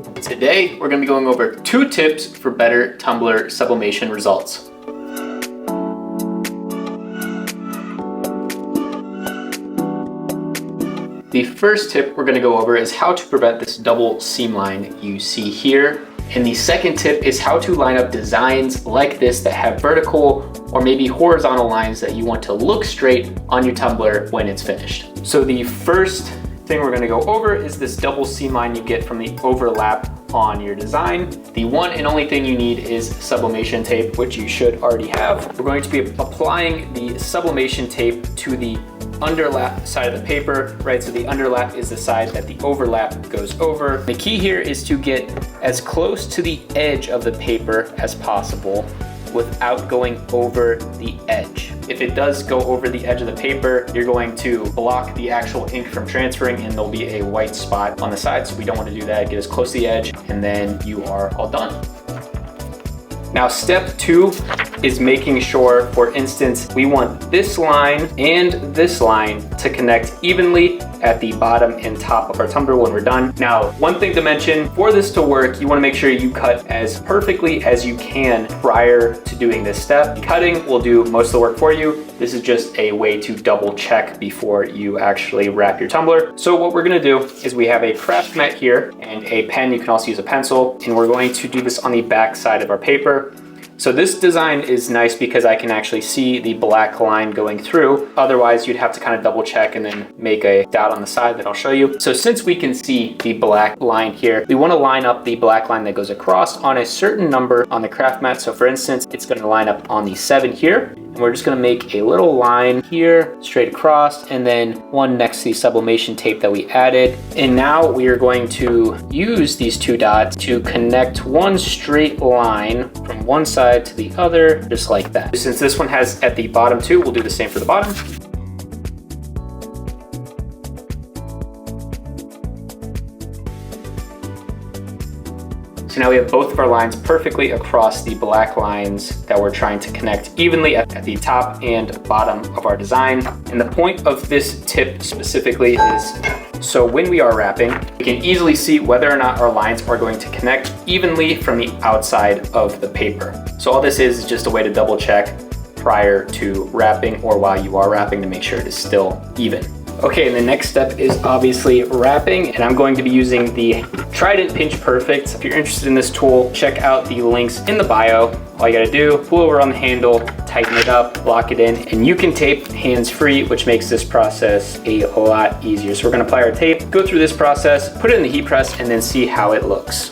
Today, we're going to be going over 2 tips for better tumbler sublimation results. The first tip we're going to go over is how to prevent this double seam line you see here. And the second tip is how to line up designs like this that have vertical or maybe horizontal lines that you want to look straight on your tumbler when it's finished. So the first thing we're going to go over is this double seam line you get from the overlap on your design. The one and only thing you need is sublimation tape, which you should already have. We're going to be applying the sublimation tape to the underlap side of the paper, right? So the underlap is the side that the overlap goes over. The key here is to get as close to the edge of the paper as possible without going over the edge. If it does go over the edge of the paper, you're going to block the actual ink from transferring and there'll be a white spot on the side. So we don't want to do that. Get as close to the edge and then you are all done. Now, step 2 is making sure, for instance, we want this line and this line to connect evenly at the bottom and top of our tumbler when we're done. Now, one thing to mention, for this to work, you want to make sure you cut as perfectly as you can prior to doing this step. Cutting will do most of the work for you. This is just a way to double check before you actually wrap your tumbler. So what we're going to do is we have a craft mat here and a pen. You can also use a pencil, and we're going to do this on the back side of our paper. So this design is nice because I can actually see the black line going through. Otherwise, you'd have to kind of double check and then make a dot on the side that I'll show you. So since we can see the black line here, we want to line up the black line that goes across on a certain number on the craft mat. So for instance, it's going to line up on the 7 here. And we're just going to make a little line here straight across and then one next to the sublimation tape that we added. And now we are going to use these 2 dots to connect one straight line from one side to the other, just like that. Since this one has at the bottom 2, we'll do the same for the bottom. So now we have both of our lines perfectly across the black lines that we're trying to connect evenly at the top and bottom of our design. And the point of this tip specifically is, so when we are wrapping, we can easily see whether or not our lines are going to connect evenly from the outside of the paper. So all this is just a way to double check prior to wrapping or while you are wrapping to make sure it is still even. Okay, and the next step is obviously wrapping, and I'm going to be using the Trident Pinch Perfect. If you're interested in this tool, check out the links in the bio. All you gotta do, pull over on the handle, tighten it up, lock it in, and you can tape hands-free, which makes this process a lot easier. So we're gonna apply our tape, go through this process, put it in the heat press, and then see how it looks.